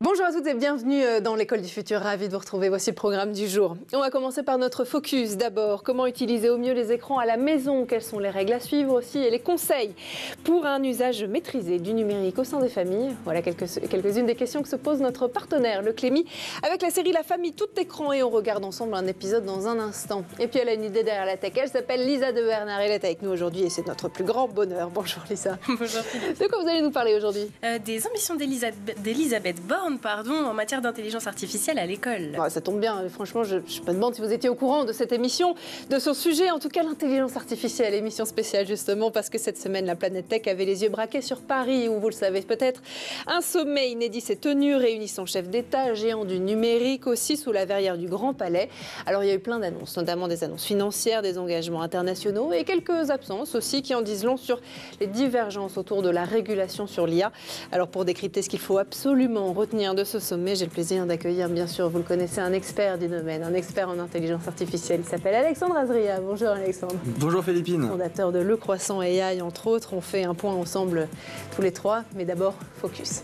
Bonjour à toutes et bienvenue dans l'École du Futur. Ravi de vous retrouver. Voici le programme du jour. On va commencer par notre focus. D'abord, comment utiliser au mieux les écrans à la maison? Quelles sont les règles à suivre aussi et les conseils pour un usage maîtrisé du numérique au sein des familles? Voilà quelques-unes des questions que se pose notre partenaire, le Clémy, avec la série La Famille tout écran. Et on regarde ensemble un épisode dans un instant. Et puis elle a une idée derrière la tech. Elle s'appelle Lisa de Bernard. Elle est avec nous aujourd'hui et c'est notre plus grand bonheur. Bonjour Lisa. Bonjour Philippe. De quoi vous allez nous parler aujourd'hui? Des ambitions d'Elisabeth Borne en matière d'intelligence artificielle à l'école. Ah, ça tombe bien, franchement, je me demande si vous étiez au courant de cette émission, de ce sujet, en tout cas l'intelligence artificielle, émission spéciale justement parce que cette semaine, la Planète Tech avait les yeux braqués sur Paris, où vous le savez peut-être, un sommet inédit s'est tenu, réunissant chefs d'État, géants du numérique, aussi sous la verrière du Grand Palais. Alors il y a eu plein d'annonces, notamment des annonces financières, des engagements internationaux et quelques absences aussi qui en disent long sur les divergences autour de la régulation sur l'IA. Alors pour décrypter ce qu'il faut absolument retenir de ce sommet, j'ai le plaisir d'accueillir, bien sûr, vous le connaissez, un expert du domaine, un expert en intelligence artificielle. Il s'appelle Alexandre Azria. Bonjour Alexandre. Bonjour Philippine. Fondateur de Le Croissant AI, entre autres. On fait un point ensemble tous les trois, mais d'abord, focus.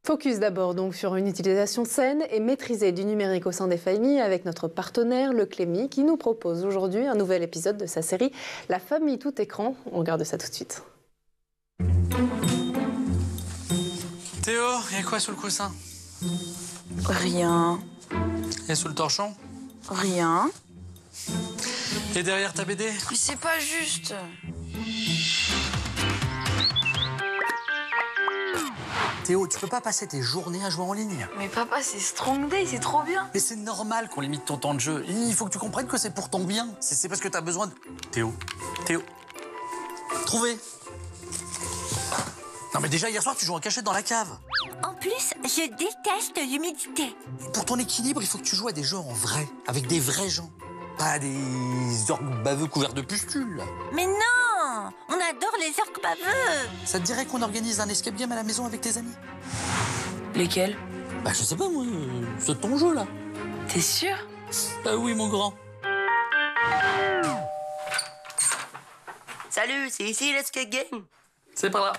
Focus d'abord donc sur une utilisation saine et maîtrisée du numérique au sein des familles avec notre partenaire, le Clémy, qui nous propose aujourd'hui un nouvel épisode de sa série La Famille tout écran. On regarde ça tout de suite. Théo, il y a quoi sous le coussin? Rien. Et sous le torchon? Rien. Et derrière ta BD? Mais c'est pas juste. Théo, tu peux pas passer tes journées à jouer en ligne. Mais papa, c'est Strong Day, c'est trop bien. Mais c'est normal qu'on limite ton temps de jeu. Il faut que tu comprennes que c'est pour ton bien. C'est parce que t'as besoin de... Théo. Trouvé. Non mais déjà, hier soir, tu joues en cachette dans la cave. En plus, je déteste l'humidité. Pour ton équilibre, il faut que tu joues à des jeux en vrai, avec des vrais gens. Pas des orques baveux couverts de pustules. Mais non, on adore les orques baveux. Ça te dirait qu'on organise un escape game à la maison avec tes amis? Lesquels? Bah je sais pas moi, c'est ton jeu là. T'es sûr? Bah oui mon grand. Salut, c'est ici l'escape game. C'est par là.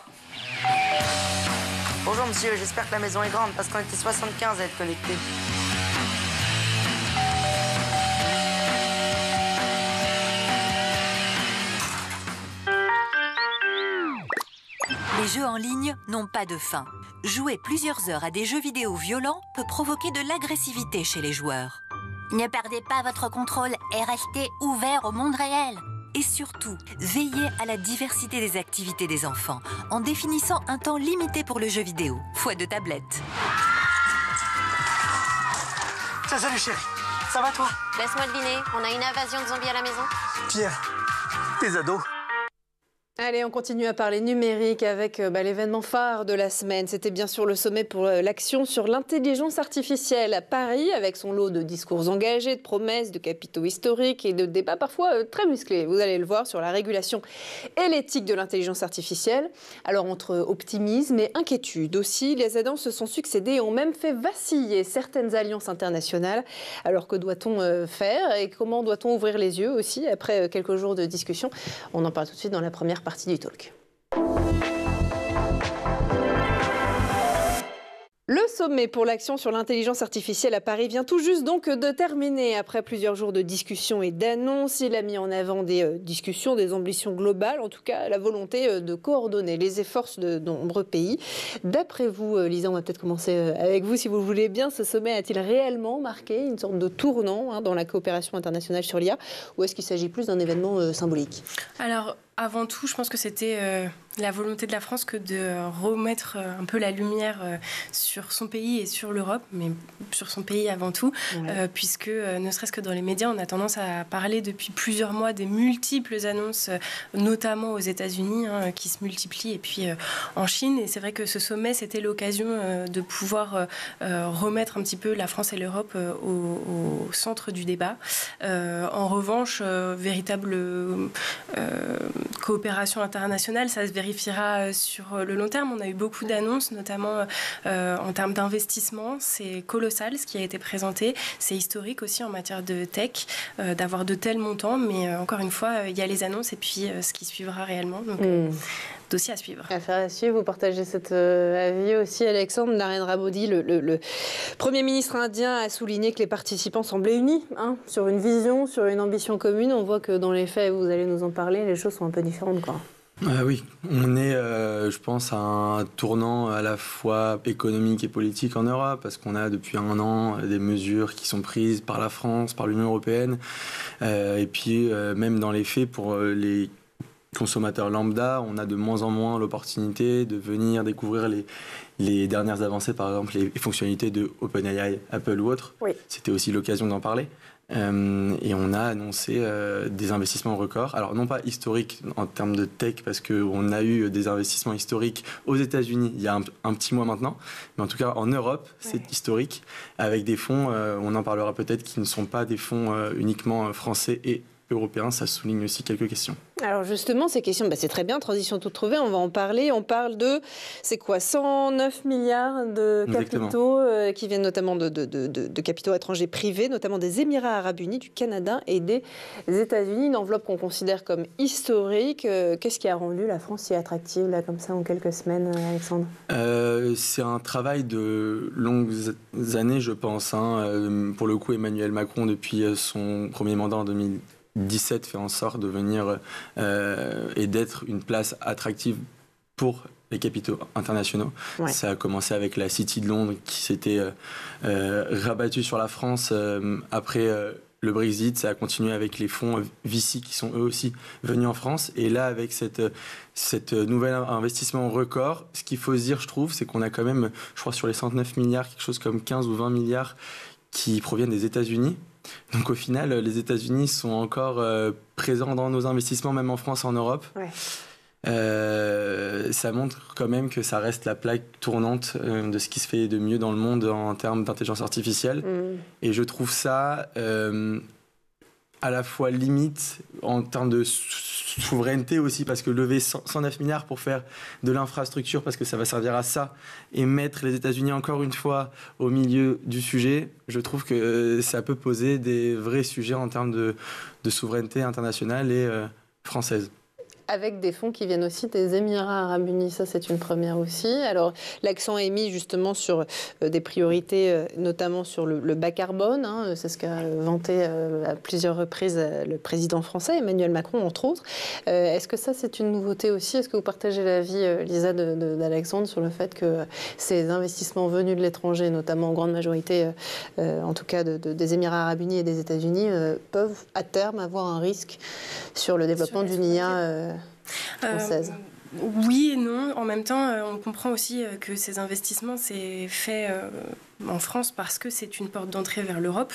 Bonjour monsieur, j'espère que la maison est grande parce qu'on était 75 à être connectés. Les jeux en ligne n'ont pas de fin. Jouer plusieurs heures à des jeux vidéo violents peut provoquer de l'agressivité chez les joueurs. Ne perdez pas votre contrôle et restez ouvert au monde réel. Et surtout, veillez à la diversité des activités des enfants en définissant un temps limité pour le jeu vidéo, fois 2 tablettes. Salut chérie, ça va toi? Laisse-moi deviner, on a une invasion de zombies à la maison? Pierre, tes ados. Allez, on continue à parler numérique avec l'événement phare de la semaine. C'était bien sûr le sommet pour l'action sur l'intelligence artificielle à Paris, avec son lot de discours engagés, de promesses, de capitaux historiques et de débats parfois très musclés. Vous allez le voir sur la régulation et l'éthique de l'intelligence artificielle. Alors entre optimisme et inquiétude aussi, les annonces se sont succédées et ont même fait vaciller certaines alliances internationales. Alors que doit-on faire et comment doit-on ouvrir les yeux aussi après quelques jours de discussion? On en parle tout de suite dans la première partie du talk. Le sommet pour l'action sur l'intelligence artificielle à Paris vient tout juste donc de terminer. Après plusieurs jours de discussions et d'annonces, il a mis en avant des discussions, des ambitions globales, en tout cas la volonté de coordonner les efforts de nombreux pays. D'après vous, Lisa, on va peut-être commencer avec vous si vous le voulez bien. Ce sommet a-t-il réellement marqué une sorte de tournant dans la coopération internationale sur l'IA ou est-ce qu'il s'agit plus d'un événement symbolique? Alors, avant tout, je pense que c'était la volonté de la France que de remettre un peu la lumière sur son pays et sur l'Europe, mais sur son pays avant tout, puisque ne serait-ce que dans les médias, on a tendance à parler depuis plusieurs mois des multiples annonces, notamment aux États-Unis, qui se multiplient, et puis en Chine. Et c'est vrai que ce sommet, c'était l'occasion de pouvoir remettre un petit peu la France et l'Europe au centre du débat. En revanche, véritable coopération internationale, ça se vérifiera sur le long terme. On a eu beaucoup d'annonces, notamment en termes d'investissement. C'est colossal ce qui a été présenté. C'est historique aussi en matière de tech, d'avoir de tels montants. Mais encore une fois, il y a les annonces et puis ce qui suivra réellement. Donc, dossier à suivre. Affaire à suivre. Vous partagez cet avis aussi, Alexandre. Narendra Modi, le Premier ministre indien, a souligné que les participants semblaient unis sur une vision, sur une ambition commune. On voit que dans les faits, vous allez nous en parler, les choses sont un peu différentes, quoi. Oui, on est, je pense, à un tournant à la fois économique et politique en Europe, parce qu'on a depuis un an des mesures qui sont prises par la France, par l'Union européenne, et puis même dans les faits, pour les consommateurs lambda, on a de moins en moins l'opportunité de venir découvrir les dernières avancées, par exemple les fonctionnalités de OpenAI, Apple ou autres. Oui. C'était aussi l'occasion d'en parler. Et on a annoncé des investissements records. Alors non pas historiques en termes de tech, parce qu'on a eu des investissements historiques aux États-Unis il y a un petit mois maintenant, mais en tout cas en Europe, c'est historique, avec des fonds, on en parlera peut-être, qui ne sont pas des fonds uniquement français et européens. Ça souligne aussi quelques questions. Alors justement, ces questions, c'est très bien, transition toute trouvée, on va en parler. On parle de, 109 milliards de capitaux qui viennent notamment de capitaux étrangers privés, notamment des Émirats Arabes Unis, du Canada et des États-Unis. Une enveloppe qu'on considère comme historique. Qu'est-ce qui a rendu la France si attractive, là, comme ça, en quelques semaines, Alexandre ? C'est un travail de longues années, je pense. Pour le coup, Emmanuel Macron, depuis son premier mandat en 2017, fait en sorte de venir et d'être une place attractive pour les capitaux internationaux. Ouais. Ça a commencé avec la City de Londres qui s'était rabattue sur la France après le Brexit. Ça a continué avec les fonds VC qui sont eux aussi venus en France. Et là, avec cette nouvel investissement record, ce qu'il faut se dire, je trouve, c'est qu'on a quand même, je crois, sur les 109 milliards, quelque chose comme 15 ou 20 milliards qui proviennent des États-Unis. Donc au final, les États-Unis sont encore présents dans nos investissements, même en France, en Europe. Ouais. Ça montre quand même que ça reste la plaque tournante de ce qui se fait de mieux dans le monde en termes d'intelligence artificielle. Et je trouve ça à la fois limite en termes de souveraineté aussi, parce que lever 109 milliards pour faire de l'infrastructure, parce que ça va servir à ça, et mettre les États-Unis encore une fois au milieu du sujet, je trouve que ça peut poser des vrais sujets en termes de souveraineté internationale et française. Avec des fonds qui viennent aussi des Émirats Arabes Unis, ça c'est une première aussi. Alors l'accent est mis justement sur des priorités, notamment sur le bas carbone. C'est ce qu'a vanté à plusieurs reprises le président français, Emmanuel Macron entre autres. Est-ce que ça c'est une nouveauté aussi ? Est-ce que vous partagez l'avis, Lisa, d'Alexandre, sur le fait que ces investissements venus de l'étranger, notamment en grande majorité, en tout cas des Émirats Arabes Unis et des États-Unis, peuvent à terme avoir un risque sur le développement d'une IA française ? Oui et non. En même temps, on comprend aussi que ces investissements, c'est fait en France parce que c'est une porte d'entrée vers l'Europe.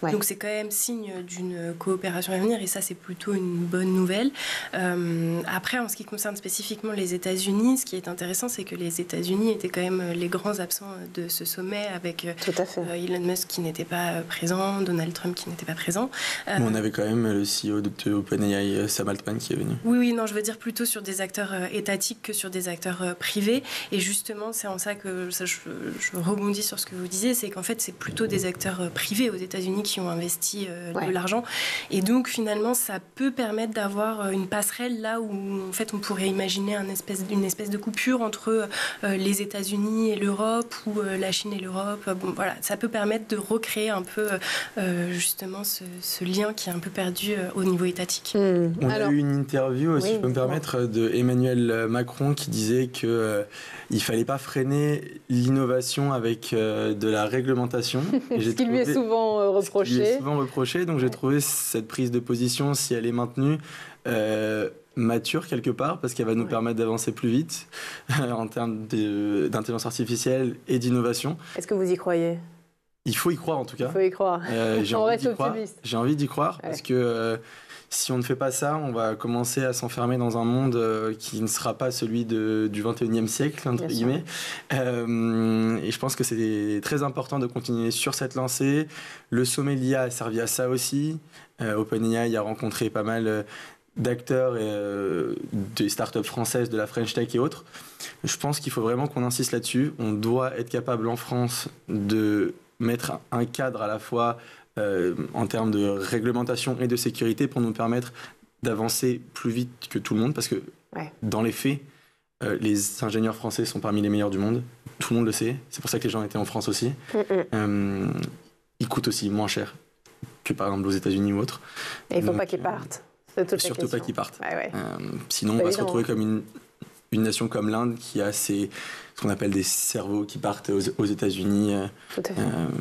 Ouais. Donc c'est quand même signe d'une coopération à venir et ça, c'est plutôt une bonne nouvelle. Après, en ce qui concerne spécifiquement les États-Unis, ce qui est intéressant, c'est que les États-Unis étaient quand même les grands absents de ce sommet, avec Elon Musk qui n'était pas présent, Donald Trump qui n'était pas présent. On avait quand même le CEO de OpenAI, Sam Altman, qui est venu. Oui, non, je veux dire plutôt sur des acteurs étatiques que sur des acteurs privés. Et justement, c'est en ça que je rebondis sur ce que vous disiez, c'est qu'en fait, c'est plutôt des acteurs privés aux États-Unis qui ont investi de l'argent. Et donc, finalement, ça peut permettre d'avoir une passerelle là où, en fait, on pourrait imaginer une espèce de coupure entre les États-Unis et l'Europe ou la Chine et l'Europe. Bon, voilà, ça peut permettre de recréer un peu, justement, ce lien qui est un peu perdu au niveau étatique. On a eu une interview, si je peux me permettre, de Emmanuel Macron qui disait qu'il ne fallait pas freiner l'innovation avec de la réglementation. Ce qui lui est souvent reproché. Donc j'ai trouvé cette prise de position, si elle est maintenue, mature quelque part, parce qu'elle va nous permettre d'avancer plus vite en termes d'intelligence artificielle et d'innovation. Est-ce que vous y croyez ? Il faut y croire en tout cas. Il faut y croire. On reste optimiste. J'ai envie d'y croire parce que si on ne fait pas ça, on va commencer à s'enfermer dans un monde qui ne sera pas celui du 21e siècle, entre guillemets. Et je pense que c'est très important de continuer sur cette lancée. Le sommet de l'IA a servi à ça aussi. OpenAI a rencontré pas mal d'acteurs et des startups françaises, de la French Tech et autres. Je pense qu'il faut vraiment qu'on insiste là-dessus. On doit être capable en France de mettre un cadre à la fois en termes de réglementation et de sécurité pour nous permettre d'avancer plus vite que tout le monde, parce que dans les faits, les ingénieurs français sont parmi les meilleurs du monde. Tout le monde le sait. C'est pour ça que les gens étaient en France aussi. Ils coûtent aussi moins cher que par exemple aux États-Unis ou autres. Et il ne faut pas qu'ils partent. Surtout pas qu'ils partent. Ouais. Sinon, on va se retrouver comme une nation comme l'Inde qui a ce qu'on appelle des cerveaux qui partent aux États-Unis.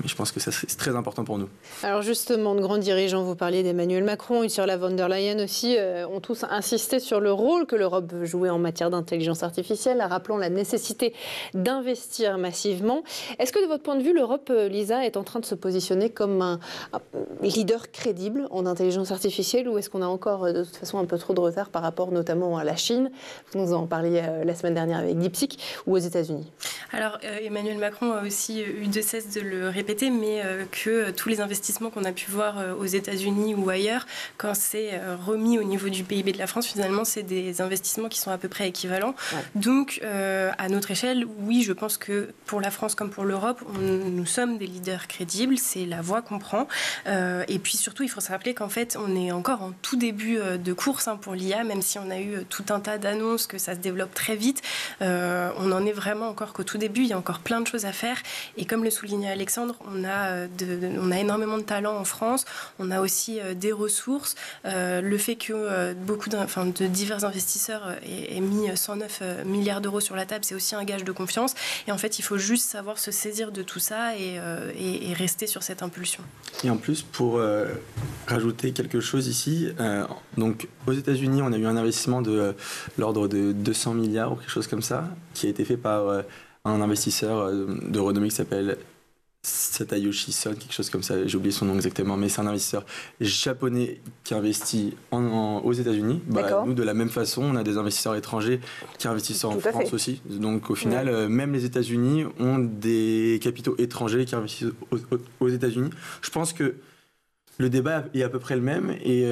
Je pense que ça, c'est très important pour nous. Alors justement, de grands dirigeants, vous parliez d'Emmanuel Macron, Ursula von der Leyen aussi, ont tous insisté sur le rôle que l'Europe veut jouer en matière d'intelligence artificielle, rappelant la nécessité d'investir massivement. Est-ce que de votre point de vue, l'Europe, Lisa, est en train de se positionner comme un leader crédible en intelligence artificielle, ou est-ce qu'on a encore de toute façon un peu trop de retard par rapport notamment à la Chine? Vous nous en parliez la semaine dernière avec DeepSeek, ou aux États-Unis? Alors, Emmanuel Macron a aussi eu de cesse de le répéter, mais que tous les investissements qu'on a pu voir aux États-Unis ou ailleurs, quand c'est remis au niveau du PIB de la France, finalement, c'est des investissements qui sont à peu près équivalents. Donc, à notre échelle, oui, je pense que pour la France comme pour l'Europe, nous sommes des leaders crédibles, c'est la voie qu'on prend. Et puis surtout, il faut se rappeler qu'en fait, on est encore en tout début de course pour l'IA, même si on a eu tout un tas d'annonces, que ça se développe très vite. On en est vraiment encore qu'au tout début, il y a encore plein de choses à faire. Et comme le soulignait Alexandre, on a énormément de talent en France, on a aussi des ressources. Le fait que de divers investisseurs aient mis 109 milliards d'euros sur la table, c'est aussi un gage de confiance. Et en fait, il faut juste savoir se saisir de tout ça et rester sur cette impulsion. Et en plus, pour rajouter quelque chose ici, donc aux États-Unis, on a eu un investissement de l'ordre de 200 milliards ou quelque chose comme ça, qui a été fait par un investisseur de renommée qui s'appelle Satoshi Son, quelque chose comme ça, j'ai oublié son nom exactement, mais c'est un investisseur japonais qui investit aux États-Unis. Nous, de la même façon, on a des investisseurs étrangers qui investissent en France aussi. Donc, au final, même les États-Unis ont des capitaux étrangers qui investissent aux États-Unis. Je pense que le débat est à peu près le même et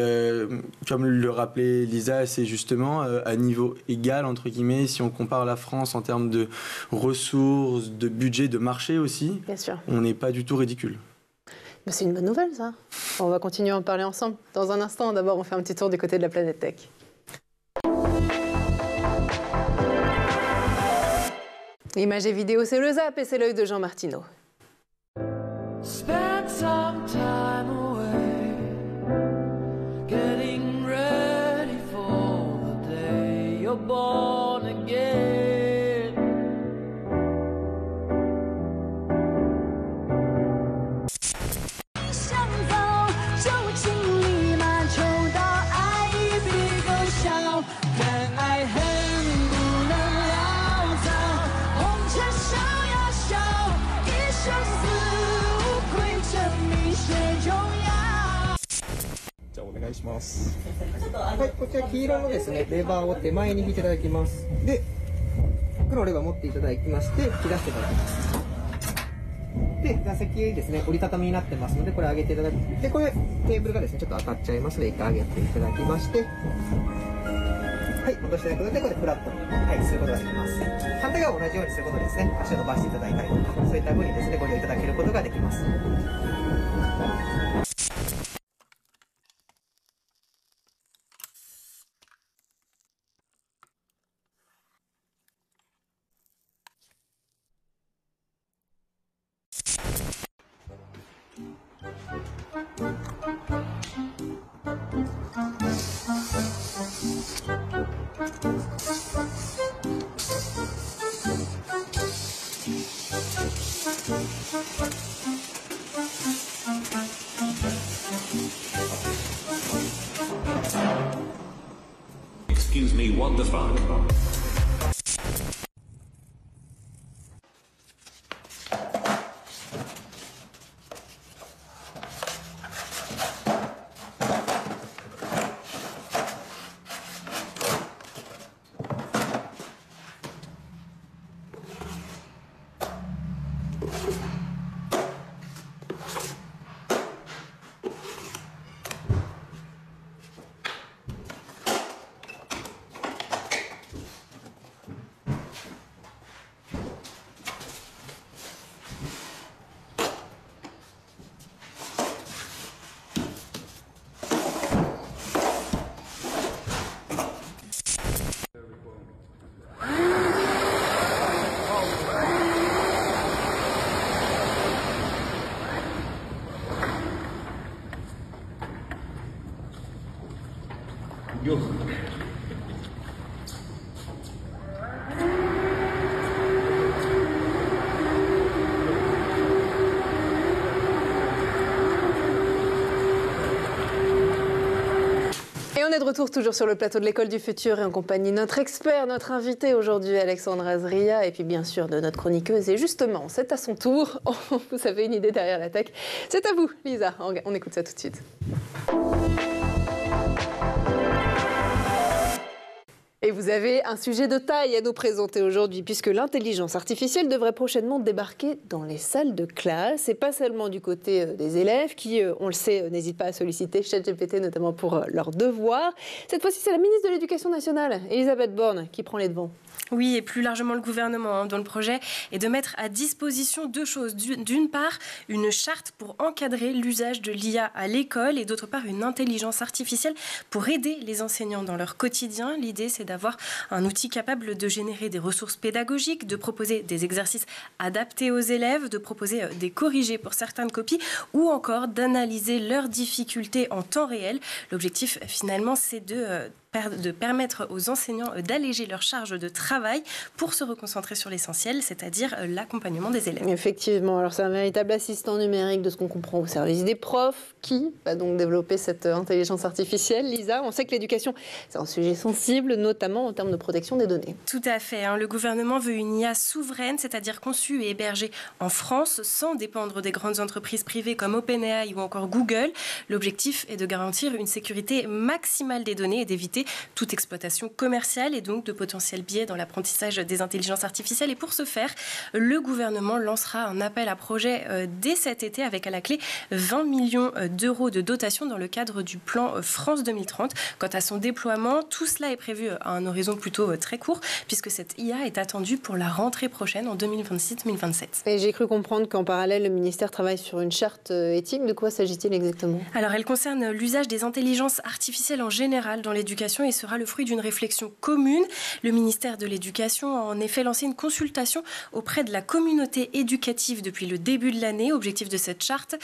comme le rappelait Lisa, c'est justement à niveau égal, entre guillemets, si on compare la France en termes de ressources, de budget, de marché aussi, bien sûr, on n'est pas du tout ridicule. Mais c'est une bonne nouvelle, ça. On va continuer à en parler ensemble dans un instant. D'abord, on fait un petit tour du côté de la planète tech. Images et vidéos, c'est le Zap et c'est l'œil de Jean Martineau. Spend some time away, getting ready for the day you're born again.想走就请立马抽到爱一笔勾销，敢爱恨不能潦草，红尘笑呀笑，一生死无愧，证明谁重要。じゃあお願いします。はい、こちら黄色のですね、レバーを手前に引いていただきます。で、黒のレバー持っていただきまして、引き出していただきます。で、座席ですね、折りたたみになってますので、これ上げていただく。で、これテーブルがですね、ちょっと当たっちゃいますので、一回上げていただきまして、はい、戻していただくので、これフラットに、はい、することができます。反対側も同じようにすることですね、足を伸ばしていただいたりとか、そういった風にですね、ご利用いただけることができます。Excuse me, what the fuck? Et on est de retour toujours sur le plateau de l'École du Futur et en compagnie de notre expert, notre invité aujourd'hui, Alexandre Azria, et puis bien sûr de notre chroniqueuse. Et justement, c'est à son tour. Vous avez une idée derrière la tech. C'est à vous, Lisa. On écoute ça tout de suite. Et vous avez un sujet de taille à nous présenter aujourd'hui, puisque l'intelligence artificielle devrait prochainement débarquer dans les salles de classe, et pas seulement du côté des élèves, qui, on le sait, n'hésitent pas à solliciter ChatGPT, notamment pour leurs devoirs. Cette fois-ci, c'est la ministre de l'Éducation nationale, Elisabeth Borne, qui prend les devants. Oui, et plus largement le gouvernement, dont le projet est de mettre à disposition deux choses. D'une part, une charte pour encadrer l'usage de l'IA à l'école et d'autre part, une intelligence artificielle pour aider les enseignants dans leur quotidien. L'idée, c'est d'avoir un outil capable de générer des ressources pédagogiques, de proposer des exercices adaptés aux élèves, de proposer des corrigés pour certaines copies ou encore d'analyser leurs difficultés en temps réel. L'objectif, finalement, c'est de permettre aux enseignants d'alléger leur charge de travail pour se reconcentrer sur l'essentiel, c'est-à-dire l'accompagnement des élèves. Effectivement, alors c'est un véritable assistant numérique de ce qu'on comprend au service des profs qui va donc développer cette intelligence artificielle. Lisa, on sait que l'éducation, c'est un sujet sensible, notamment en termes de protection des données. Tout à fait. Le gouvernement veut une IA souveraine, c'est-à-dire conçue et hébergée en France, sans dépendre des grandes entreprises privées comme OpenAI ou encore Google. L'objectif est de garantir une sécurité maximale des données et d'éviter toute exploitation commerciale et donc de potentiels biais dans l'apprentissage des intelligences artificielles. Et pour ce faire, le gouvernement lancera un appel à projet dès cet été avec à la clé 20 millions d'euros de dotation dans le cadre du plan France 2030. Quant à son déploiement, tout cela est prévu à un horizon plutôt très court puisque cette IA est attendue pour la rentrée prochaine en 2026-2027. Et j'ai cru comprendre qu'en parallèle, le ministère travaille sur une charte éthique. De quoi s'agit-il exactement ? Alors, elle concerne l'usage des intelligences artificielles en général dans l'éducation et sera le fruit d'une réflexion commune. Le ministère de l'Éducation a en effet lancé une consultation auprès de la communauté éducative depuis le début de l'année. Objectif de cette charte,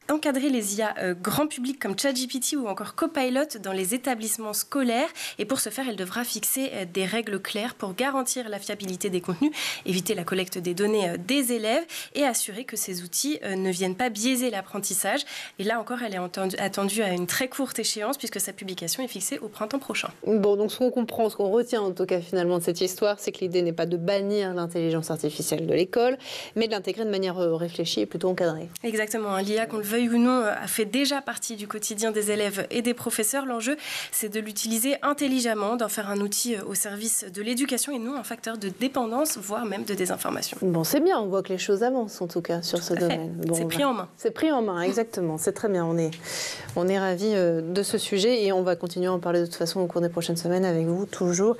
encadrer les IA grand public comme ChatGPT ou encore Copilot dans les établissements scolaires. Et pour ce faire, elle devra fixer des règles claires pour garantir la fiabilité des contenus, éviter la collecte des données des élèves et assurer que ces outils ne viennent pas biaiser l'apprentissage. Et là encore, elle est attendue à une très courte échéance puisque sa publication est fixée au printemps prochain. Bon, donc ce qu'on comprend, ce qu'on retient en tout cas finalement de cette histoire, c'est que l'idée n'est pas de bannir l'intelligence artificielle de l'école, mais de l'intégrer de manière réfléchie et plutôt encadrée. Exactement. L'IA, qu'on le veuille ou non, a fait déjà partie du quotidien des élèves et des professeurs. L'enjeu, c'est de l'utiliser intelligemment, d'en faire un outil au service de l'éducation et non un facteur de dépendance, voire même de désinformation. Bon, c'est bien, on voit que les choses avancent en tout cas sur ce domaine. Bon, c'est pris en main. C'est pris en main, exactement. C'est très bien. On est ravis de ce sujet et on va continuer à en parler de toute façon au cours des prochaines semaines avec vous, toujours.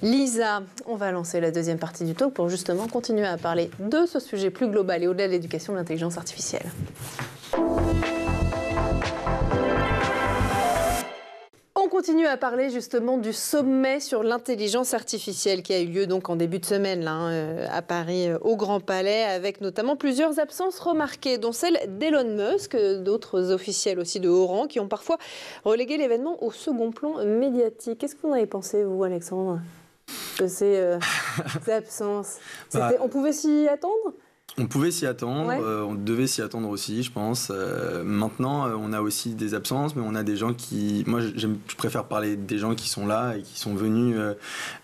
Lisa, on va lancer la deuxième partie du talk pour justement continuer à parler de ce sujet plus global et au-delà de l'éducation de l'intelligence artificielle. On continue à parler justement du sommet sur l'intelligence artificielle qui a eu lieu donc en début de semaine là, à Paris, au Grand Palais, avec notamment plusieurs absences remarquées, dont celle d'Elon Musk, d'autres officiels aussi de haut rang qui ont parfois relégué l'événement au second plan médiatique. Qu'est-ce que vous en avez pensé, vous, Alexandre, de ces absences? On pouvait s'y attendre ? On pouvait s'y attendre, ouais. On devait s'y attendre aussi, je pense. Maintenant, on a aussi des absences, mais on a des gens qui... Moi, je préfère parler des gens qui sont là et qui sont venus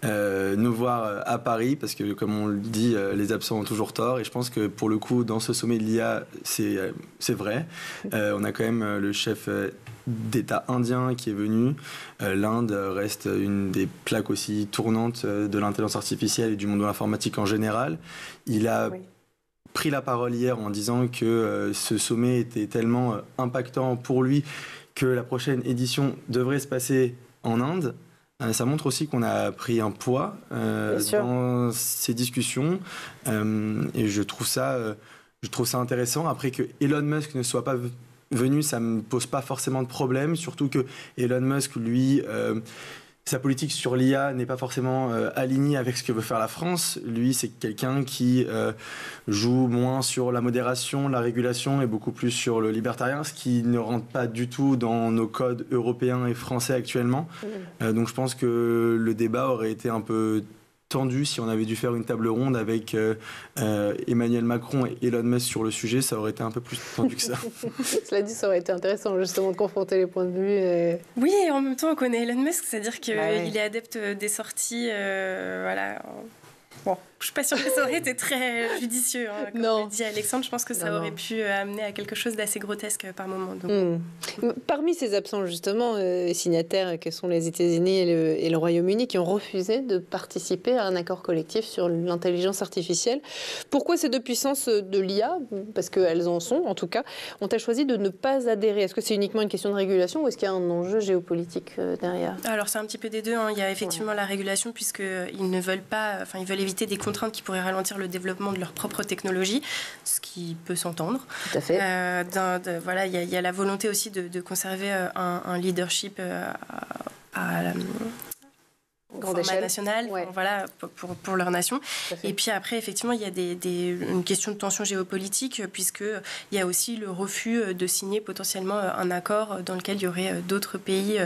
nous voir à Paris, parce que, comme on le dit, les absents ont toujours tort. Et je pense que, pour le coup, dans ce sommet de l'IA, c'est vrai. On a quand même le chef d'État indien qui est venu. L'Inde reste une des plaques aussi tournantes de l'intelligence artificielle et du monde de l'informatique en général. Il a... Oui. Pris la parole hier en disant que ce sommet était tellement impactant pour lui que la prochaine édition devrait se passer en Inde. Ça montre aussi qu'on a pris un poids dans ces discussions et je trouve ça intéressant. Après que Elon Musk ne soit pas venu, ça ne me pose pas forcément de problème, surtout que Elon Musk, lui... sa politique sur l'IA n'est pas forcément alignée avec ce que veut faire la France. Lui, c'est quelqu'un qui joue moins sur la modération, la régulation et beaucoup plus sur le libertarien, ce qui ne rentre pas du tout dans nos codes européens et français actuellement. Donc je pense que le débat aurait été un peu tendu si on avait dû faire une table ronde avec Emmanuel Macron et Elon Musk sur le sujet, ça aurait été un peu plus tendu que ça. Cela dit, ça aurait été intéressant justement de confronter les points de vue. Et... Oui, et en même temps, on connaît Elon Musk, c'est-à-dire qu'il est adepte des sorties, voilà. Bon, je suis pas sûre que ça aurait été très judicieux. Hein, comme l'a dit Alexandre, je pense que ça aurait pu amener à quelque chose d'assez grotesque par moment. Donc. Parmi ces absents, justement, signataires que sont les États-Unis et le Royaume-Uni, qui ont refusé de participer à un accord collectif sur l'intelligence artificielle, pourquoi ces deux puissances de l'IA, parce qu'elles en sont en tout cas, ont-elles choisi de ne pas adhérer? Est-ce que c'est uniquement une question de régulation ou est-ce qu'il y a un enjeu géopolitique derrière? Alors c'est un petit peu des deux. Hein. Il y a effectivement la régulation puisqu'ils ne veulent pas, enfin ils veulent éviter des contraintes qui pourraient ralentir le développement de leur propre technologie, ce qui peut s'entendre. Tout à fait. Voilà, il y a la volonté aussi de conserver un leadership à la format national, voilà, pour leur nation. Et puis après, effectivement, il y a une question de tension géopolitique, puisqu'il y a aussi le refus de signer potentiellement un accord dans lequel il y aurait d'autres pays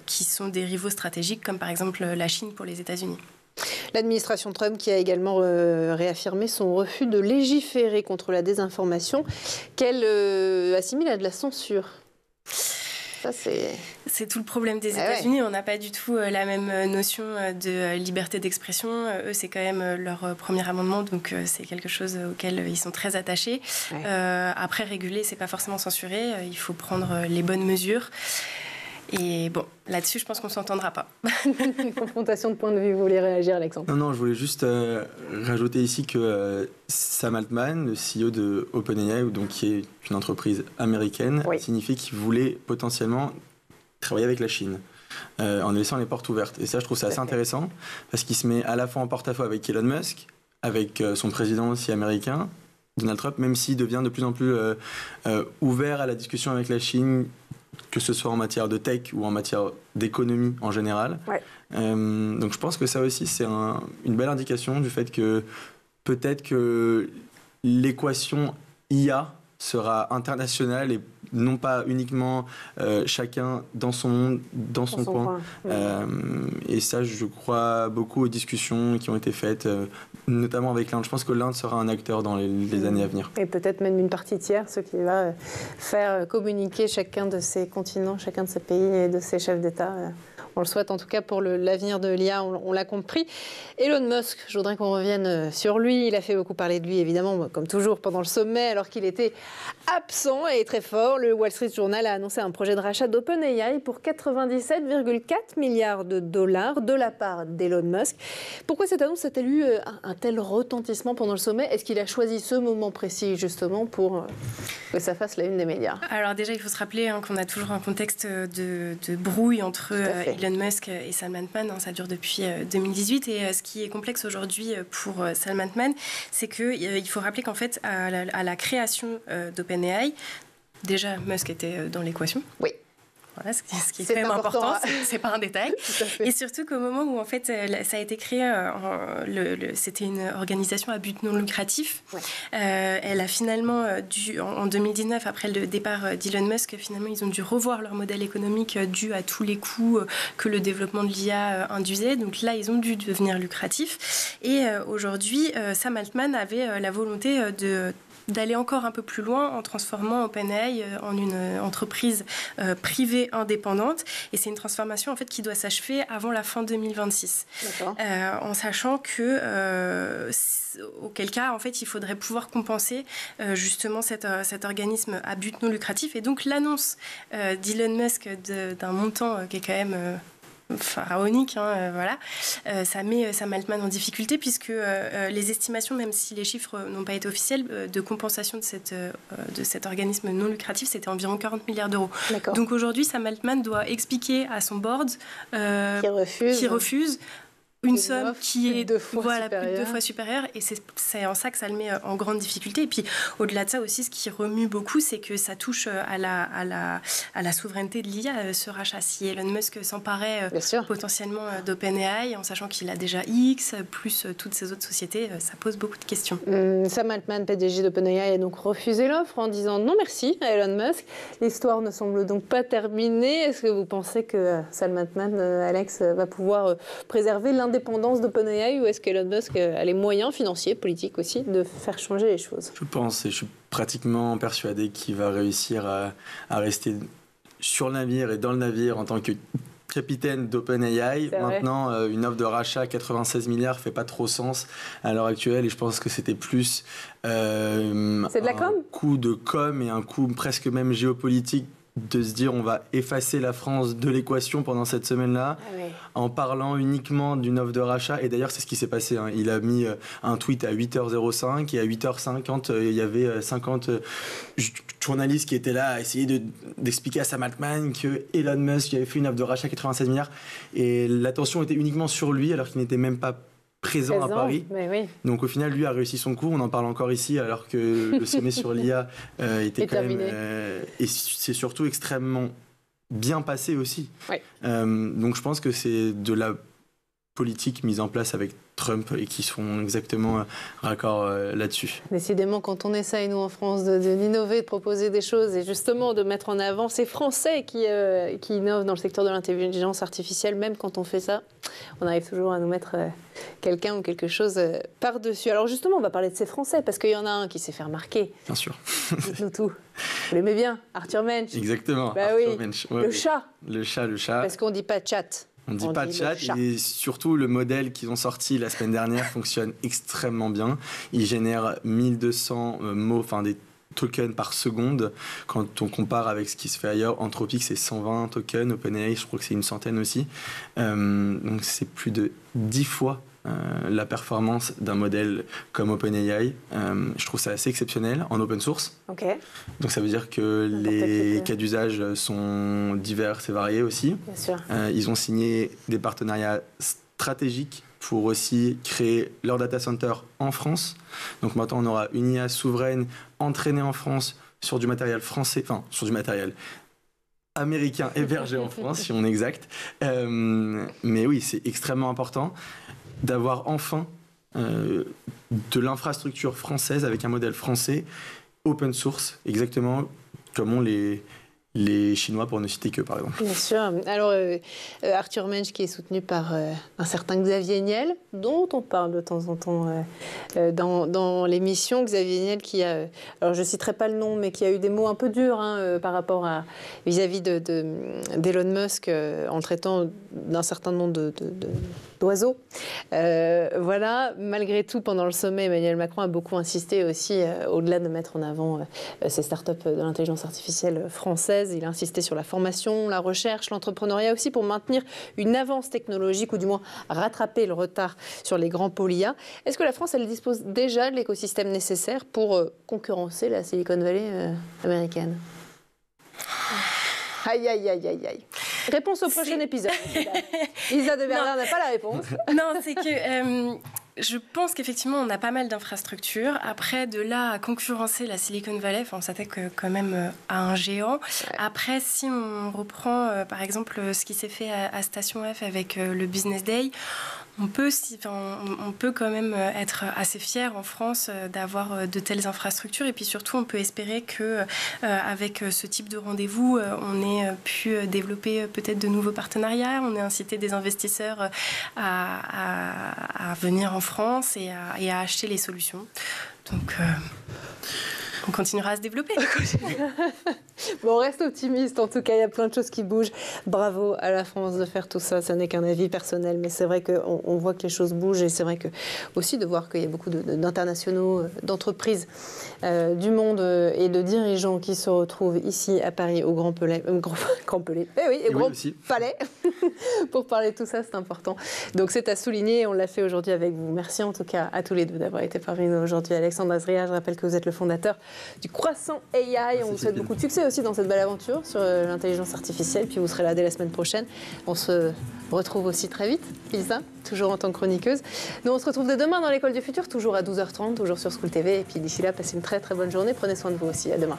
qui sont des rivaux stratégiques, comme par exemple la Chine pour les États-Unis. L'administration Trump qui a également réaffirmé son refus de légiférer contre la désinformation, qu'elle assimile à de la censure. Ça, c'est tout le problème des États-Unis. On n'a pas du tout la même notion de liberté d'expression. Eux, c'est quand même leur premier amendement, donc c'est quelque chose auquel ils sont très attachés. Après, réguler, c'est pas forcément censurer. Il faut prendre les bonnes mesures. Et bon, là-dessus, je pense qu'on ne s'entendra pas. Une confrontation de points de vue. Vous voulez réagir, Alexandre? Non, je voulais juste rajouter ici que Sam Altman, le CEO de OpenAI, donc qui est une entreprise américaine, signifie qu'il voulait potentiellement travailler avec la Chine, en laissant les portes ouvertes. Et ça, je trouve ça assez intéressant, parce qu'il se met à la fois en porte-à-faux avec Elon Musk, avec son président aussi américain, Donald Trump, même s'il devient de plus en plus ouvert à la discussion avec la Chine, que ce soit en matière de tech ou en matière d'économie en général. Donc je pense que ça aussi, c'est une belle indication du fait que peut-être que l'équation IA sera internationale et non pas uniquement chacun dans son monde, dans son coin. Et ça, je crois beaucoup aux discussions qui ont été faites, notamment avec l'Inde. Je pense que l'Inde sera un acteur dans les années à venir. Et peut-être même une partie tiers, ce qui va faire communiquer chacun de ces continents, chacun de ces pays et de ces chefs d'État. On le souhaite en tout cas pour l'avenir de l'IA, on l'a compris. Elon Musk, je voudrais qu'on revienne sur lui. Il a fait beaucoup parler de lui, évidemment, comme toujours, pendant le sommet, alors qu'il était absent et très fort. Le Wall Street Journal a annoncé un projet de rachat d'OpenAI pour 97,4 milliards de dollars de la part d'Elon Musk. Pourquoi cette annonce a-t-elle eu un tel retentissement pendant le sommet? Est-ce qu'il a choisi ce moment précis, justement, pour que ça fasse la une des médias? Alors déjà, il faut se rappeler qu'on a toujours un contexte de brouille entre Elon Musk et Sam Altman. Ça dure depuis 2018. Et ce qui est complexe aujourd'hui pour Sam Altman, c'est qu'il faut rappeler qu'en fait, à la création d'OpenAI, déjà, Musk était dans l'équation. Oui. Voilà, ce qui est quand même important, c'est pas un détail. Et surtout qu'au moment où en fait ça a été créé, c'était une organisation à but non lucratif. Elle a finalement dû, en 2019, après le départ d'Elon Musk, finalement ils ont dû revoir leur modèle économique dû à tous les coûts que le développement de l'IA induisait. Donc là, ils ont dû devenir lucratifs. Et aujourd'hui, Sam Altman avait la volonté d'aller encore un peu plus loin en transformant OpenAI en une entreprise privée indépendante. Et c'est une transformation en fait, qui doit s'achever avant la fin 2026. En sachant que, auquel cas, en fait, il faudrait pouvoir compenser justement cet organisme à but non lucratif. Et donc l'annonce d'Elon Musk d'un montant qui est quand même... pharaonique, voilà. Ça met Sam Altman en difficulté puisque les estimations, même si les chiffres n'ont pas été officiels, de compensation de cet organisme non lucratif, c'était environ 40 milliards d'euros. Donc aujourd'hui, Sam Altman doit expliquer à son board qui refuse une somme qui est plus de 2 fois supérieure, et c'est en ça que ça le met en grande difficulté. Et puis au-delà de ça aussi, ce qui remue beaucoup, c'est que ça touche à la souveraineté de l'IA, ce rachat. Si Elon Musk s'emparait potentiellement d'OpenAI, en sachant qu'il a déjà X, plus toutes ces autres sociétés, ça pose beaucoup de questions. Sam Altman, PDG d'OpenAI, a donc refusé l'offre en disant non merci à Elon Musk. L'histoire ne semble donc pas terminée. Est-ce que vous pensez que Sam Altman, Alex, va pouvoir préserver l'indépendance d'OpenAI, ou est-ce qu'Elon Musk a les moyens financiers, politiques aussi, de faire changer les choses? Je pense, et je suis pratiquement persuadé qu'il va réussir à rester sur le navire et dans le navire en tant que capitaine d'OpenAI. Maintenant, une offre de rachat à 96 milliards ne fait pas trop sens à l'heure actuelle, et je pense que c'était plus un coup de com et un coup presque même géopolitique de se dire on va effacer la France de l'équation pendant cette semaine-là en parlant uniquement d'une offre de rachat. Et d'ailleurs, c'est ce qui s'est passé. Il a mis un tweet à 8h05 et à 8h50, il y avait 50 journalistes qui étaient là à essayer d'expliquer à Sam Altman que Elon Musk avait fait une offre de rachat à 96 milliards. Et l'attention était uniquement sur lui alors qu'il n'était même pas présent à Paris. Donc au final, lui a réussi son coup. On en parle encore ici alors que le sommet sur l'IA était quand même... et c'est surtout extrêmement bien passé aussi. Donc je pense que c'est de la politique mise en place avec Trump et qui sont exactement raccord là-dessus. Décidément, quand on essaye, nous, en France, d'innover, de proposer des choses et justement de mettre en avant ces Français qui innovent dans le secteur de l'intelligence artificielle, même quand on fait ça, on arrive toujours à nous mettre quelqu'un ou quelque chose par-dessus. Alors justement, on va parler de ces Français, parce qu'il y en a un qui s'est fait remarquer. Bien sûr. Dites-nous tout. Vous l'aimez bien, Arthur Mensch. Exactement. Arthur Mensch. Le chat. Le chat. Parce qu'on ne dit pas chat. On ne dit pas de chat, et surtout le modèle qu'ils ont sorti la semaine dernière fonctionne extrêmement bien. Il génère 1200 mots, enfin des tokens par seconde. Quand on compare avec ce qui se fait ailleurs, Anthropic c'est 120 tokens, OpenAI je crois que c'est une centaine aussi. Donc c'est plus de 10 fois la performance d'un modèle comme OpenAI. Je trouve ça assez exceptionnel en open source. Donc ça veut dire que les cas d'usage sont divers et variés aussi. Bien sûr. Ils ont signé des partenariats stratégiques pour aussi créer leur data center en France. Donc maintenant on aura une IA souveraine entraînée en France sur du matériel français, enfin sur du matériel américain hébergé en France si on est exact. Mais oui, c'est extrêmement important d'avoir enfin de l'infrastructure française avec un modèle français open source, exactement comme ont les Chinois, pour ne citer que, par exemple. Bien sûr. Alors, Arthur Mensch, qui est soutenu par un certain Xavier Niel, dont on parle de temps en temps dans l'émission. Xavier Niel qui a, alors je ne citerai pas le nom, mais qui a eu des mots un peu durs par rapport à vis-à-vis d'Elon Musk en traitant d'un certain nombre d'oiseaux. Voilà. Malgré tout, pendant le sommet, Emmanuel Macron a beaucoup insisté aussi, au-delà de mettre en avant ces startups de l'intelligence artificielle française. Il a insisté sur la formation, la recherche, l'entrepreneuriat aussi pour maintenir une avance technologique ou du moins rattraper le retard sur les grands pôles IA. Est-ce que la France, elle dispose déjà de l'écosystème nécessaire pour concurrencer la Silicon Valley américaine ? Aïe, aïe, aïe, aïe, aïe. Réponse au prochain épisode. Lisa de Bernard n'a pas la réponse. Non, c'est que... Je pense qu'effectivement, on a pas mal d'infrastructures. Après, de là à concurrencer la Silicon Valley, on s'attaque quand même à un géant. Après, si on reprend, par exemple, ce qui s'est fait à Station F avec le Business Day, on peut quand même être assez fier en France d'avoir de telles infrastructures. Et puis surtout, on peut espérer qu'avec ce type de rendez-vous, on ait pu développer peut-être de nouveaux partenariats. On ait incité des investisseurs à venir en France et à acheter les solutions. Donc, on continuera à se développer. Bon, on reste optimiste. En tout cas, il y a plein de choses qui bougent. Bravo à la France de faire tout ça. Ça n'est qu'un avis personnel, mais c'est vrai qu'on voit que les choses bougent. Et c'est vrai que aussi de voir qu'il y a beaucoup d'internationaux, d'entreprises du monde et de dirigeants qui se retrouvent ici à Paris au Grand Palais. Grand Palais. pour parler de tout ça, c'est important. Donc c'est à souligner, on l'a fait aujourd'hui avec vous. Merci en tout cas à tous les deux d'avoir été parmi nous aujourd'hui. Alexandre Azria, je rappelle que vous êtes le fondateur du Croissant AI. On vous souhaite beaucoup de succès aussi dans cette belle aventure sur l'intelligence artificielle. Puis vous serez là dès la semaine prochaine. On se retrouve aussi très vite, Ilsa, toujours en tant que chroniqueuse. Nous, on se retrouve dès demain dans l'École du Futur, toujours à 12h30, toujours sur School TV. Et puis d'ici là, passez une très très bonne journée. Prenez soin de vous aussi. À demain.